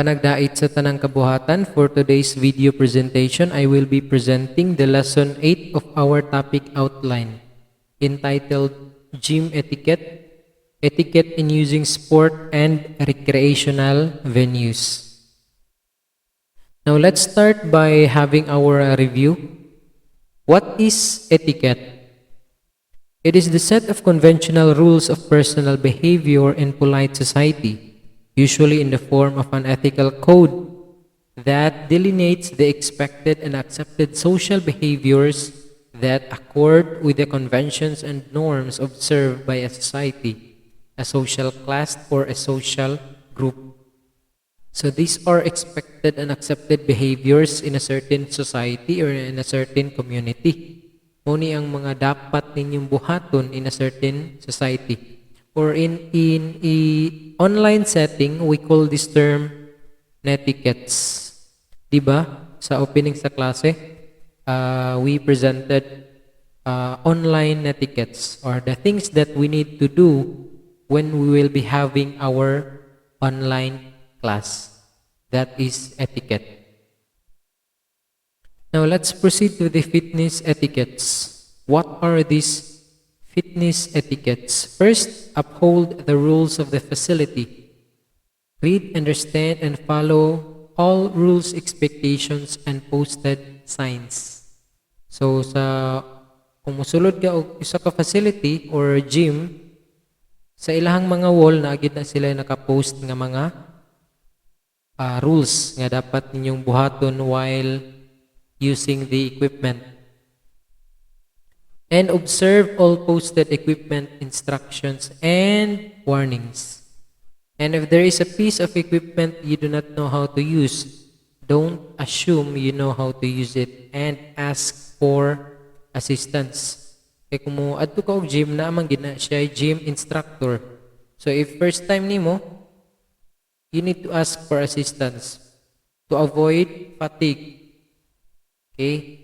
Panagdait sa tanang kabuhatan, for today's video presentation, I will be presenting the lesson 8 of our topic outline, entitled Gym Etiquette, Etiquette in Using Sport and Recreational Venues. Now let's start by having our review. What is etiquette? It is the set of conventional rules of personal behavior in polite society, usually in the form of an ethical code that delineates the expected and accepted social behaviors that accord with the conventions and norms observed by a society, a social class, or a social group. So these are expected and accepted behaviors in a certain society or in a certain community. Muni ang mga dapat ninyong buhaton in a certain society. Or in a online setting, we call this term netiquettes. Diba? Sa opening sa klase, we presented online netiquettes, or the things that we need to do when we will be having our online class. That is etiquette. Now let's proceed to the fitness etiquettes. What are these fitness etiquettes? First, uphold the rules of the facility. Read, understand, and follow all rules, expectations, and posted signs. So kung musulod ka og isa ka facility or gym, sa ilahang mga wall na agad na sila nakapost nga mga rules nga dapat ninyong buhaton while using the equipment. And observe all posted equipment instructions and warnings. And if there is a piece of equipment you do not know how to use, don't assume you know how to use it and ask for assistance. Kaya kung mo adto ka og gym na amang gina siya gym instructor. So if first time nimo, you need to ask for assistance to avoid fatigue. Okay?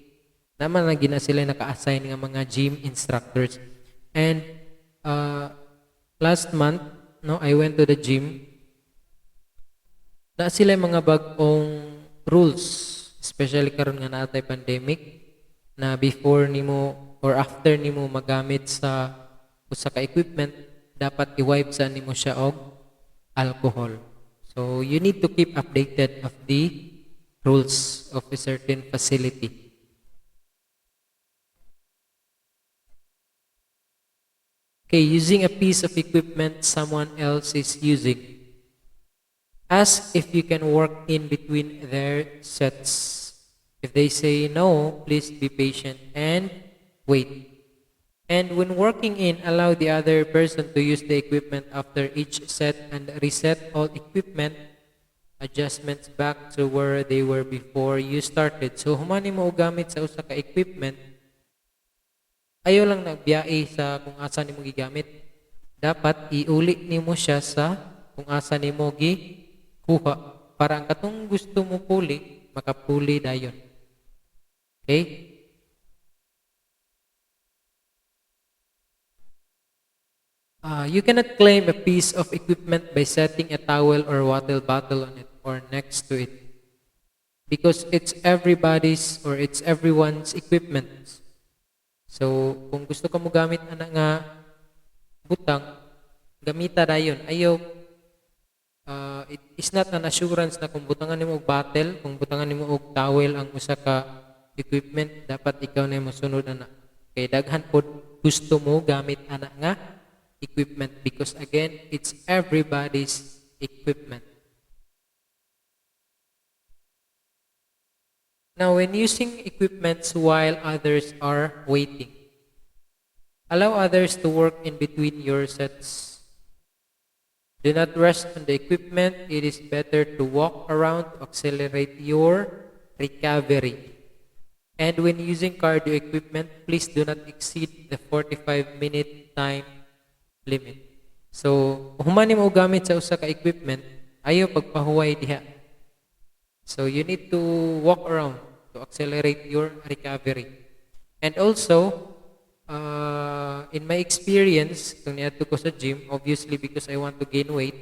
Naman na gina sila naka-assign nga mga gym instructors. And last month, I went to the gym. Na sila mga bagong rules, especially karon nga naatay pandemic, na before nimo or after nimo magamit sa usa ka equipment, dapat i-wipe sa nimo siya og alcohol. So you need to keep updated of the rules of a certain facility. Okay, using a piece of equipment someone else is using. Ask if you can work in between their sets. If they say no, please be patient and wait. And when working in, allow the other person to use the equipment after each set and reset all equipment adjustments back to where they were before you started. So humani mo gamit sa usa ka equipment, ayaw lang nagbiyae sa kung asa nimo gigamit. Dapat iuli nimo siya sa kung asa nimo gikuha para ang katong gusto mo puli makapuli dayon. Okay? You cannot claim a piece of equipment by setting a towel or water bottle on it or next to it, because it's everybody's or it's everyone's equipment. So, kung gusto ka mo gamit ana nga butang, gamita dayon. Ayaw, it is not an assurance na kung butangan nimo og bottle, kung butangan nimo og towel ang usa ka equipment, dapat ikaw na mo sunod ana. Kay daghan pod gusto mo gamit ana nga equipment, because again, it's everybody's equipment. Now, when using equipments while others are waiting, allow others to work in between your sets. Do not rush on the equipment. It is better to walk around to accelerate your recovery. And when using cardio equipment, please do not exceed the 45-minute time limit. So, humani mo gamit sa usa ka equipment, ayaw pagpahuway diha. So, you need to walk around to accelerate your recovery. And also, in my experience, kung niadto ko sa gym, obviously because I want to gain weight,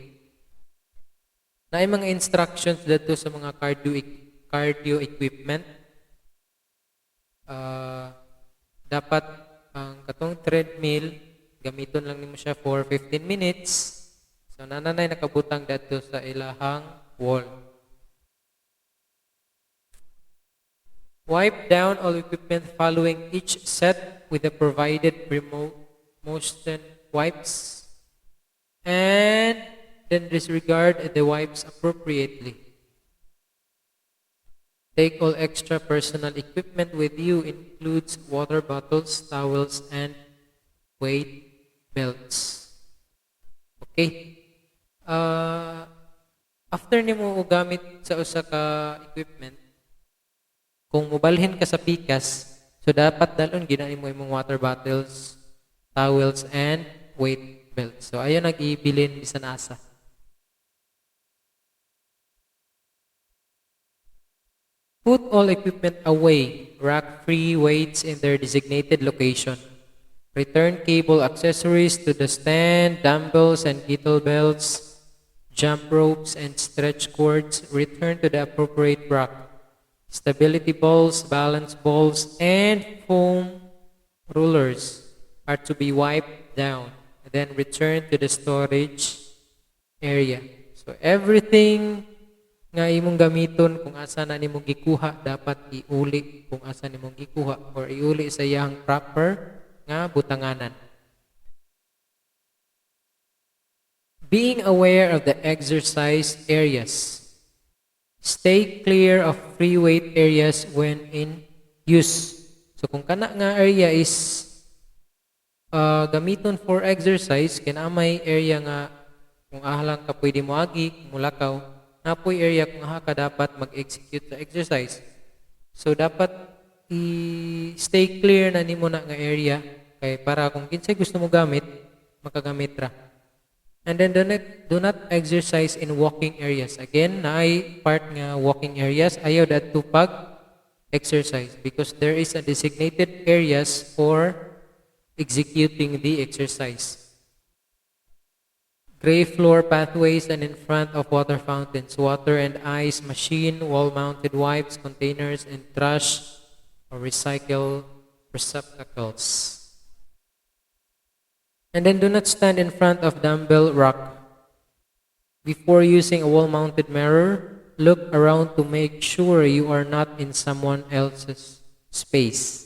Naay mga instructions dito sa mga cardio equipment. Dapat ang katong treadmill gamiton lang nimo siya for 15 minutes. So nananay nakabutang dito sa ilahang wall. Wipe down all equipment following each set with the provided motion wipes, and then disregard the wipes appropriately. Take all extra personal equipment with you, includes water bottles, towels, and weight belts. Okay. After nimo gamit sa usa ka equipment, kung mobalhin ka sa pikas, so dapat dalon gina nimo imong water bottles, towels, and weight belts. So ayon nag-ibilin bisan asa. Put all equipment away. Rack free weights in their designated location. Return cable accessories to the stand, dumbbells and kettlebells, jump ropes and stretch cords. Return to the appropriate rack. Stability balls, balance balls, and foam rulers are to be wiped down. Then return to the storage area. So everything nga imong gamiton kung asa na nimong gikuha dapat iuli kung asa nimong gikuha or iuli sa iyang proper nga butanganan. Being aware of the exercise areas. Stay clear of free weight areas when in use. So kung kana nga area is gamiton for exercise, kinamay area nga kung ahlang ka pwede mo agi, mulakaw, napoy area kung aha ka dapat mag-execute sa exercise. So dapat i-stay clear na nimo na nga area kay para kung kinsay gusto mo gamit, makagamit ra. And then do not exercise in walking areas. Again, naay part nga walking areas, ayaw dadto pag exercise because there is a designated areas for executing the exercise. Gray floor pathways and in front of water fountains, water and ice machine, wall-mounted wipes, containers, and trash or recycle receptacles. And then do not stand in front of dumbbell rack. Before using a wall-mounted mirror, look around to make sure you are not in someone else's space.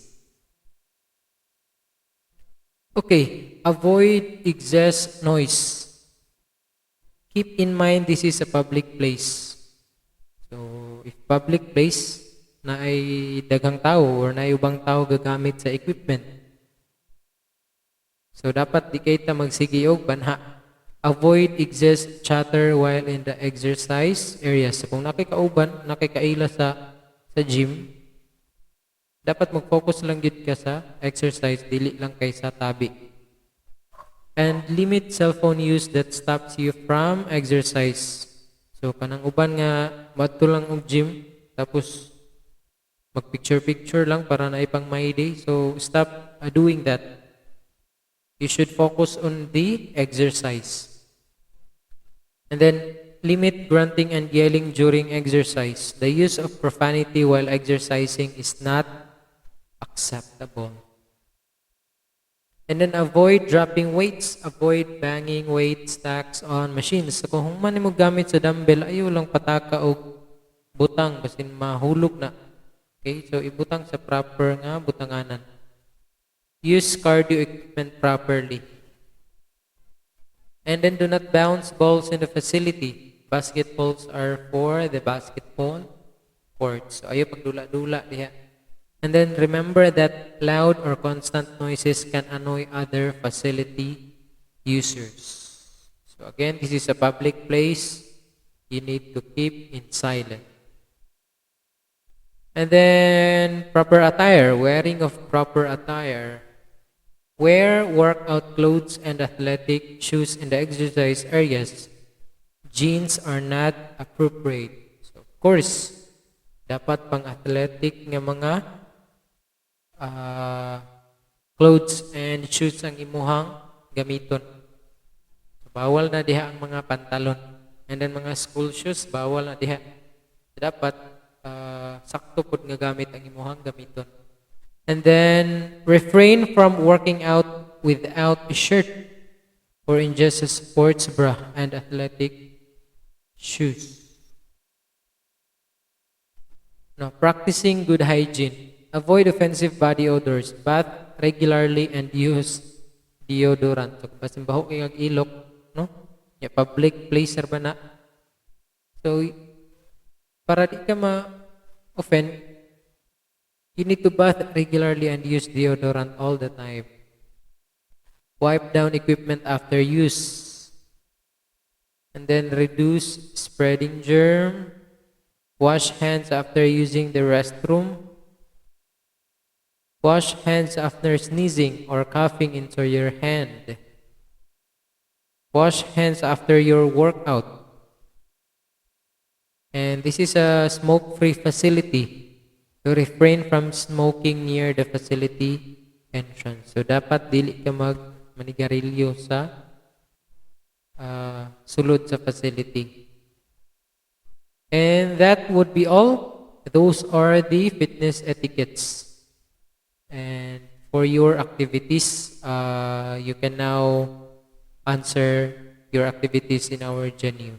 Okay, avoid excess noise. Keep in mind this is a public place. So, if public place na ay daghang tao or na ay ubang tao gagamit sa equipment, so dapat di kay ta magsigi og banha. Avoid excess chatter while in the exercise area. So, kung nakikauban, nakikaila sa gym, dapat mag-focus lang gid ka sa exercise, dili lang kay sa tabi. And limit cell phone use that stops you from exercise. So kanang uban nga madto lang og gym tapos mag-picture lang para na ipang my day. So stop doing that. You should focus on the exercise. And then limit grunting and yelling during exercise. The use of profanity while exercising is not acceptable. And then avoid dropping weights, avoid banging weight stacks on machines. So kung man mo gamit sa dumbbell, ayaw lang pataka o butang basin mahulog na. Okay, so ibutang sa proper nga butanganan. Use cardio equipment properly. And then do not bounce balls in the facility. Basketballs are for the basketball courts. So ayaw pagdula-dula diha. And then remember that loud or constant noises can annoy other facility users. So again, this is a public place. You need to keep in silent. And then proper attire, wearing of proper attire. Wear workout clothes and athletic shoes in the exercise areas. Jeans are not appropriate. So of course, dapat pang athletic nga mga clothes and shoes ang imuhang gamiton. So, bawal na diha ang mga pantalon. And then mga school shoes, bawal na diha. Dapat sakto pod nga gamit ang imuhang gamiton. And then refrain from working out without a shirt or in just a sports bra and athletic shoes. Now, practicing good hygiene. Avoid offensive body odors. Bath regularly and use deodorant. So, basin baho kay ilok, no? Ya public place ba na? So, para di ka ma-offend, you need to bath regularly and use deodorant all the time. Wipe down equipment after use. And then reduce spreading germ. Wash hands after using the restroom. Wash hands after sneezing or coughing into your hand. Wash hands after your workout. And this is a smoke-free facility. To refrain from smoking near the facility entrance. So dapat dili ka manigarilyo sa sulod sa facility. And that would be all. Those are the fitness etiquettes. And for your activities, you can now answer your activities in our Genu.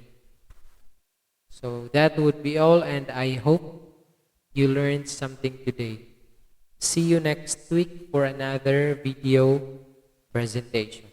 So that would be all, and I hope you learned something today. See you next week for another video presentation.